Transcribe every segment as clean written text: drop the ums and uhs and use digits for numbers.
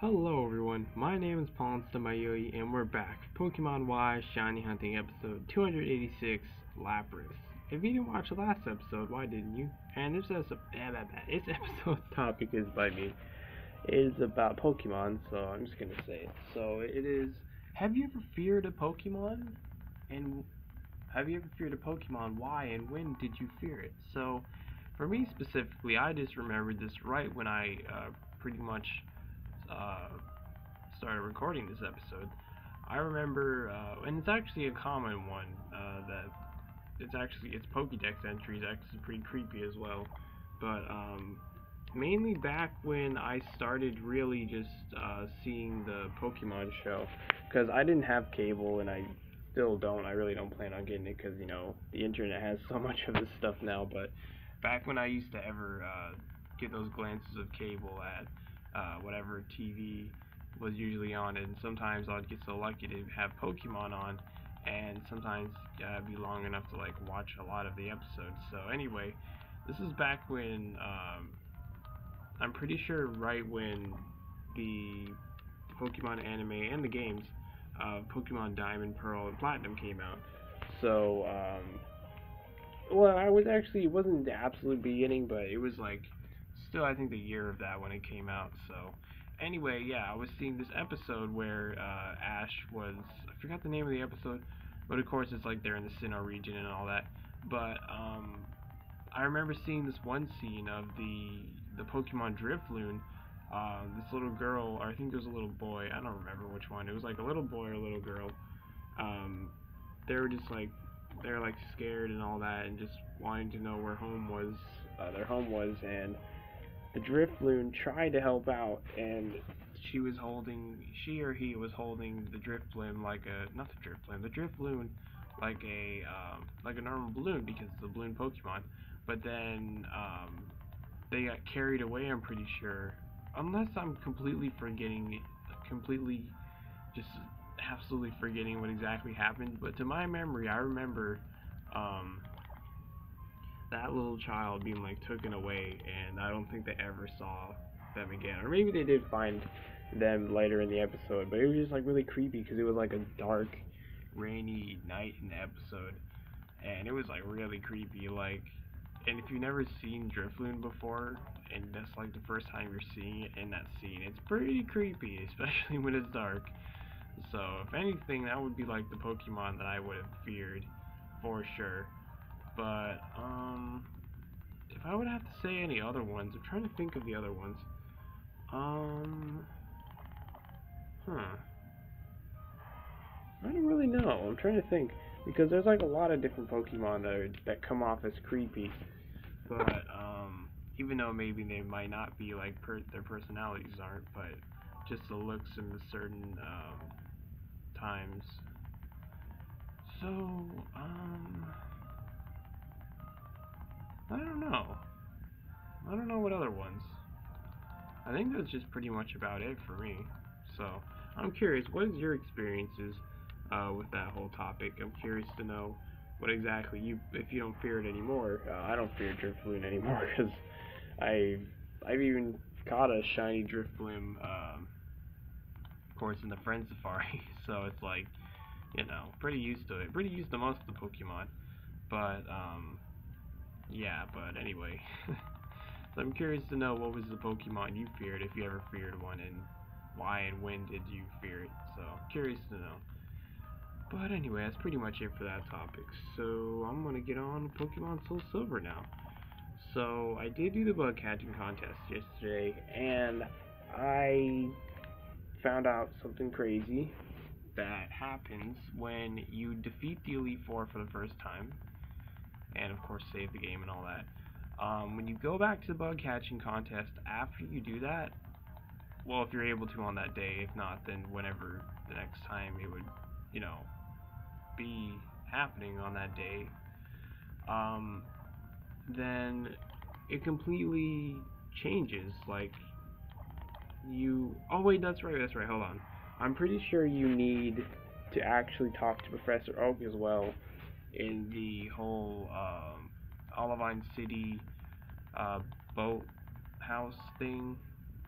Hello everyone, my name is PauLInstaMyooin and we're back. Pokemon Y Shiny Hunting episode 286, Lapras. If you didn't watch the last episode, why didn't you? And this episode's topic is by me. It is about Pokemon, so I'm just gonna say it. So it is, have you ever feared a Pokemon? And have you ever feared a Pokemon? Why and when did you fear it? So for me specifically, I just remembered this right when I pretty much uh, started recording this episode. I remember, and it's actually a common one, that it's Pokédex entries, actually pretty creepy as well. But mainly back when I started really just seeing the Pokemon show, because I didn't have cable and I still don't. I really don't plan on getting it because the internet has so much of this stuff now. But back when I used to ever get those glances of cable at whatever TV was usually on, and sometimes I'd get so lucky to have Pokemon on, and sometimes it'd be long enough to like watch a lot of the episodes. So anyway, this is back when I'm pretty sure right when the Pokemon anime and the games, Pokemon Diamond, Pearl, and Platinum came out. So well, it wasn't the absolute beginning, but it was like still I think the year of that when it came out. So anyway, yeah, I was seeing this episode where Ash was, I forgot the name of the episode, but of course it's like they're in the Sinnoh region and all that. But I remember seeing this one scene of the Pokemon Drifloon. This little girl, or I think it was a little boy. I don't remember which one. It was like a little boy or a little girl. Um, they were just like they're like scared and all that, and just wanting to know where home was, their home was, and the Drifloon tried to help out, and she or he was holding the Drifloon like a, not the Drifloon like a normal balloon because it's a balloon Pokemon. But then they got carried away. I'm pretty sure, unless I'm completely just absolutely forgetting what exactly happened. But to my memory, I remember um, that little child being like taken away, and I don't think they ever saw them again. Or maybe they did find them later in the episode, but it was just like really creepy because it was like a dark, rainy night in the episode, and it was like really creepy. Like, and if you've never seen Drifloon before, and that's like the first time you're seeing it in that scene, it's pretty creepy, especially when it's dark. So, if anything, that would be like the Pokemon that I would have feared for sure. But if I would have to say any other ones, I'm trying to think of the other ones. Um, huh. I don't really know. I'm trying to think because there's like a lot of different Pokemon that come off as creepy, but even though maybe they might not be like their personalities aren't, but just the looks in the certain times. So I don't know. I don't know what other ones. I think that's just pretty much about it for me. So I'm curious, what is your experiences with that whole topic? I'm curious to know what exactly if you don't fear it anymore. I don't fear Drifloon anymore because I've even caught a shiny Drifloon, of course, in the Friend Safari. So it's like, pretty used to it. Pretty used to most of the Pokemon. But yeah. But anyway. So I'm curious to know what was the Pokemon you feared, if you ever feared one, and why and when did you fear it. So curious to know. But anyway, that's pretty much it for that topic. So I'm gonna get on Pokemon Soul Silver now. So I did do the bug catching contest yesterday, and I found out something crazy that happens when you defeat the Elite Four for the first time, and of course save the game and all that. When you go back to the bug catching contest after you do that, well, if you're able to on that day, if not, then whenever the next time it would, you know, be happening on that day, um, then it completely changes. Like, oh wait, that's right, hold on. I'm pretty sure you need to actually talk to Professor Oak as well in the whole, Olivine City, boat house thing.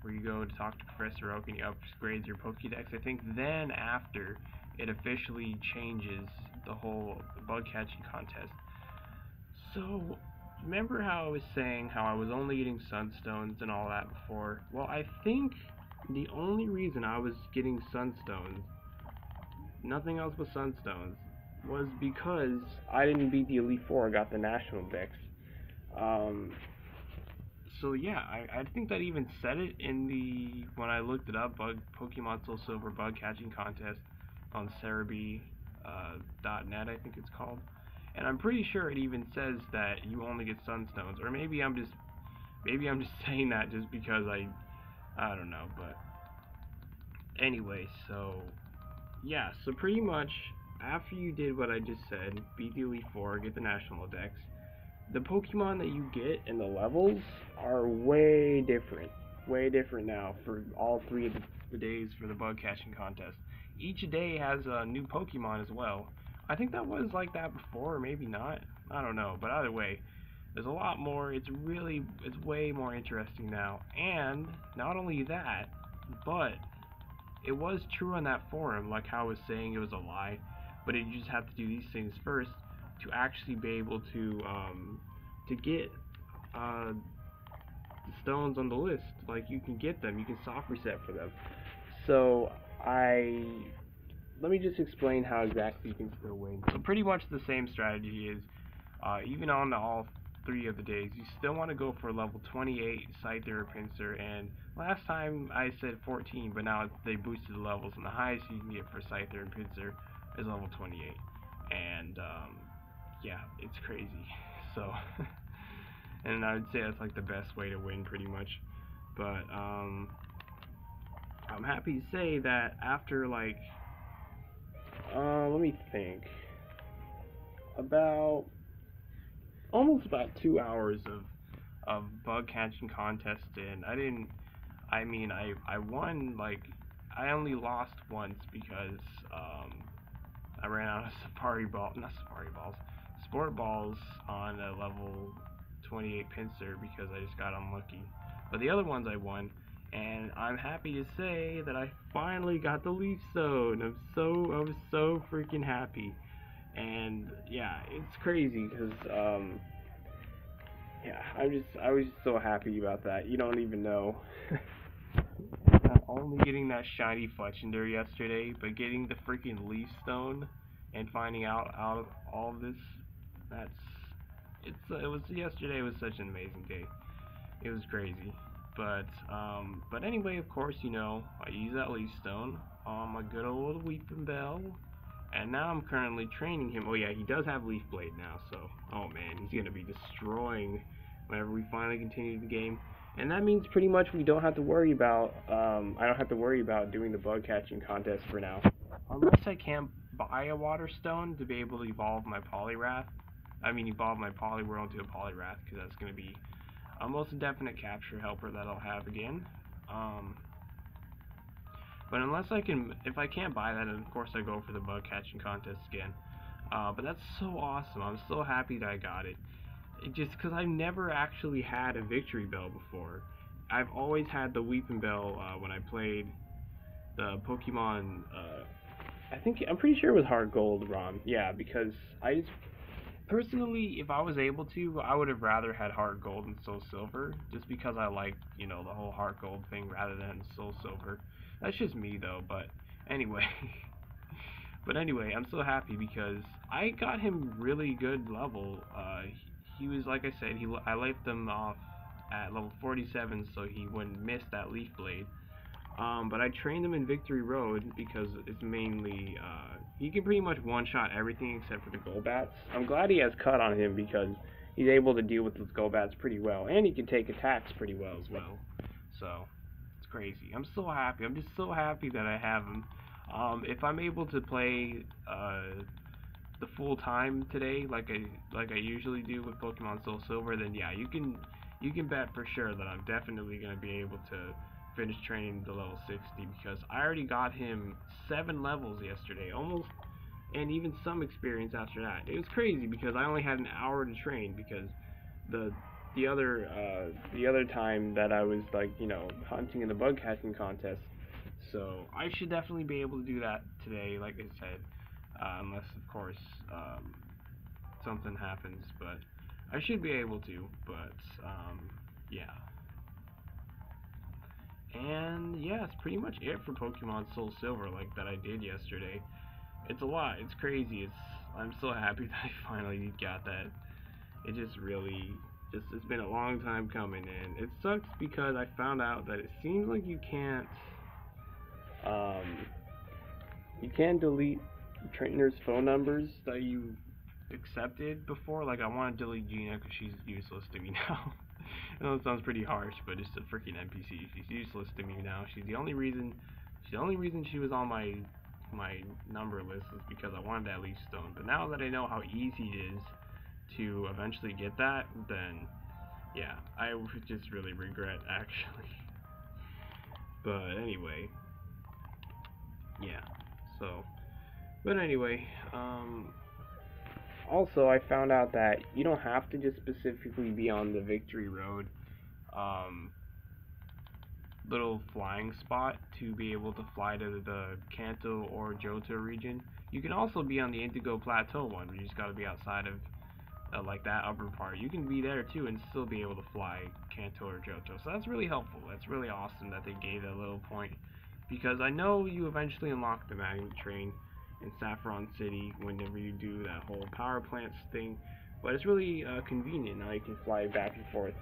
where you go to talk to Professor Oak and you upgrade your Pokédex. I think then after it officially changes the whole bug catching contest. So, remember how I was saying how I was only getting sunstones and all that before? Well, I think the only reason I was getting sunstones, nothing else but sunstones, was because I didn't beat the Elite Four. I got the national dex. Um, so yeah, I think that even said it in the when I looked it up, Pokemon Soul Silver bug catching contest on Cerebi .net, I think it's called. And I'm pretty sure it even says that you only get sunstones, or maybe I'm just saying that just because I don't know, but anyway, so yeah, so pretty much after you did what I just said, beat the Elite Four, get the National Dex, the Pokemon that you get and the levels are way different now for all three of the days for the bug catching contest. Each day has a new Pokemon as well. I think that was like that before, or maybe not. I don't know, but either way, there's a lot more. It's way more interesting now. And not only that, but it was true on that forum, like how I was saying it was a lie, but you just have to do these things first to actually be able to get the stones on the list. Like, you can get them, you can soft reset for them. So let me just explain how exactly you can still win. So pretty much the same strategy is, even on all three of the days, you still want to go for level 28 Scyther or Pinsir, and last time I said 14, but now they boosted the levels, and the highest you can get for Scyther and Pinsir is level 28, and yeah, it's crazy. So and I would say that's like the best way to win pretty much, but I'm happy to say that after like let me think, about almost about 2 hours of bug catching contest, and I won, like, I only lost once because I ran out of sport balls on a level 28 Pinsir because I just got unlucky. But the other ones I won, and I'm happy to say that I finally got the Leaf Stone. I was so freaking happy. And yeah, it's crazy because yeah, I was just so happy about that. You don't even know. Not only getting that shiny Fletchinder yesterday, but getting the freaking Leaf Stone and finding out of all of this, it was yesterday was such an amazing day. It was crazy. But anyway, of course, you know, I use that Leaf Stone on my good old Weeping Bell. And now I'm currently training him. Oh yeah, he does have Leaf Blade now, so oh man, he's gonna be destroying whenever we finally continue the game. And that means pretty much we don't have to worry about I don't have to worry about doing the bug catching contest for now. Unless I can buy a Water Stone to be able to evolve my Poliwrath. Evolve my Poliwhirl into a Poliwrath, because that's gonna be almost a definite capture helper that I'll have again. But if I can't buy that, then of course I go for the bug catching contest again. But that's so awesome. I'm so happy that I got it. Just because I've never actually had a Victory Bell before. I've always had the Weeping Bell when I played the Pokemon. I'm pretty sure it was Heart Gold ROM. Yeah, because personally, if I was able to, I would have rather had Heart Gold and Soul Silver, just because I like, you know, the whole Heart Gold thing rather than Soul Silver. That's just me though, but anyway. But anyway, I'm so happy because I got him really good level. He was, like I said, I left him off at level 47 so he wouldn't miss that Leaf Blade. But I trained him in Victory Road because it's mainly, he can pretty much one-shot everything except for the Golbats. I'm glad he has Cut on him because he's able to deal with those Golbats pretty well, and he can take attacks pretty well as well. So, it's crazy. I'm so happy. I'm just so happy that I have him. If I'm able to play, the full time today, like I usually do with Pokemon Soul Silver, then yeah, you can bet for sure that I'm definitely going to be able to finish training to level 60, because I already got him 7 levels yesterday, almost, and even some experience after that. It was crazy because I only had an hour to train because the the other time that I was like, hunting in the bug catching contest. So I should definitely be able to do that today, like I said, unless of course something happens. But I should be able to. But yeah. And yeah, it's pretty much it for Pokemon Soul Silver, like that I did yesterday. It's a lot. It's crazy. I'm so happy that I finally got that. It just really it's been a long time coming, and it sucks because I found out that it seems like um you can't delete trainers' phone numbers that you accepted before. Like I want to delete Gina because she's useless to me now. I know it sounds pretty harsh, but it's a freaking NPC. She's useless to me now. She's the only reason she was on my number list is because I wanted that leaf stone. But now that I know how easy it is to eventually get that, then yeah, I would just really regret actually. But anyway, yeah. So, but anyway, also I found out that you don't have to just specifically be on the Victory Road, um, little flying spot to be able to fly to the Kanto or Johto region. You can also be on the Indigo Plateau one, where you just gotta be outside of like that upper part. You can be there too and still be able to fly Kanto or Johto. So that's really helpful. That's really awesome that they gave that little point, because I know you eventually unlock the magnet train in Saffron City whenever you do that whole power plants thing, but it's really convenient now. You can fly back and forth.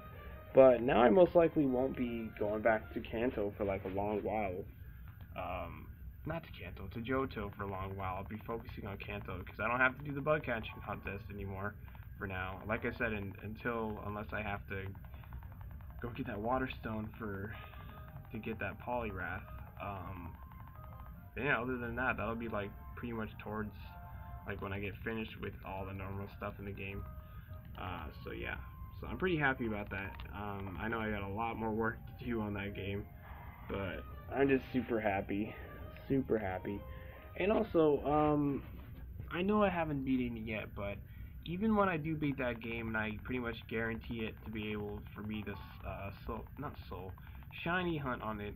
But now I most likely won't be going back to Kanto for like a long while. Not to Kanto, to Johto for a long while. I'll be focusing on Kanto because I don't have to do the bug catching contest anymore for now. Like I said, unless I have to go get that water stone to get that Poliwrath. Yeah, other than that, that'll be like pretty much towards like when I get finished with all the normal stuff in the game. So yeah, so I'm pretty happy about that. I know I got a lot more work to do on that game, but I'm just super happy, super happy. And also, I know I haven't beaten it yet, but even when I do beat that game, and I pretty much guarantee it to be able for me to shiny hunt on it,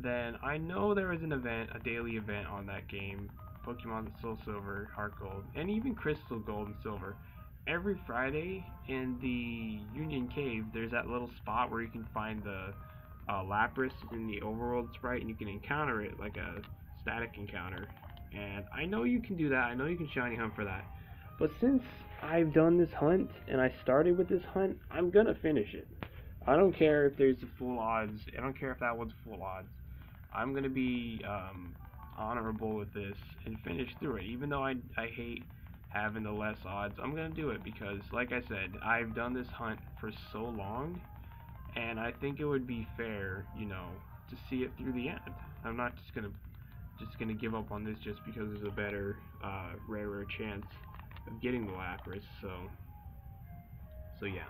then I know there is an event, a daily event on that game, Pokemon Soul Silver, Heart Gold, and even Crystal Gold and Silver. Every Friday in the Union Cave, there's that little spot where you can find the Lapras in the overworld sprite, and you can encounter it like a static encounter. And I know you can do that. I know you can shiny hunt for that. But since I've done this hunt and I started with this hunt, I'm gonna finish it. I don't care if there's the full odds. I don't care if that one's full odds. I'm gonna be honorable with this and finish through it. Even though I hate having the less odds, I'm gonna do it because, like I said, I've done this hunt for so long, and I think it would be fair, to see it through the end. I'm not just gonna give up on this just because there's a better, rarer chance of getting the Lapras. So yeah.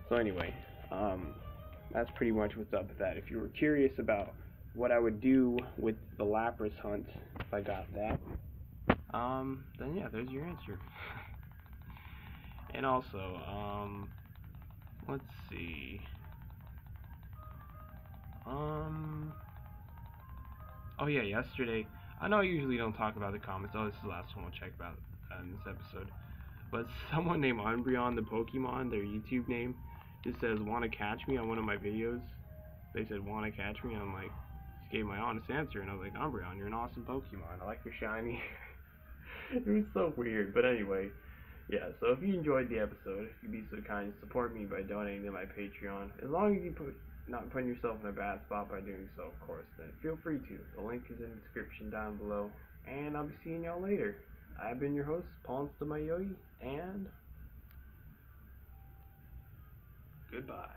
So anyway, that's pretty much what's up with that. If you were curious about what I would do with the Lapras hunt if I got that, then yeah, there's your answer. And also, let's see. Oh yeah, yesterday. I know I usually don't talk about the comments. Oh, this is the last one we'll check about in this episode. But someone named Umbreon the Pokemon, their YouTube name, just says "Wanna catch me" on one of my videos. They said "Wanna catch me," and I'm like, just gave my honest answer, and I was like, Umbreon, you're an awesome Pokemon. I like your shiny. It was so weird, but anyway. Yeah, so if you enjoyed the episode, if you'd be so kind to support me by donating to my Patreon, as long as you not putting yourself in a bad spot by doing so, of course, then feel free to. The link is in the description down below, and I'll be seeing y'all later. I've been your host, PauLInstaMyooin, and goodbye.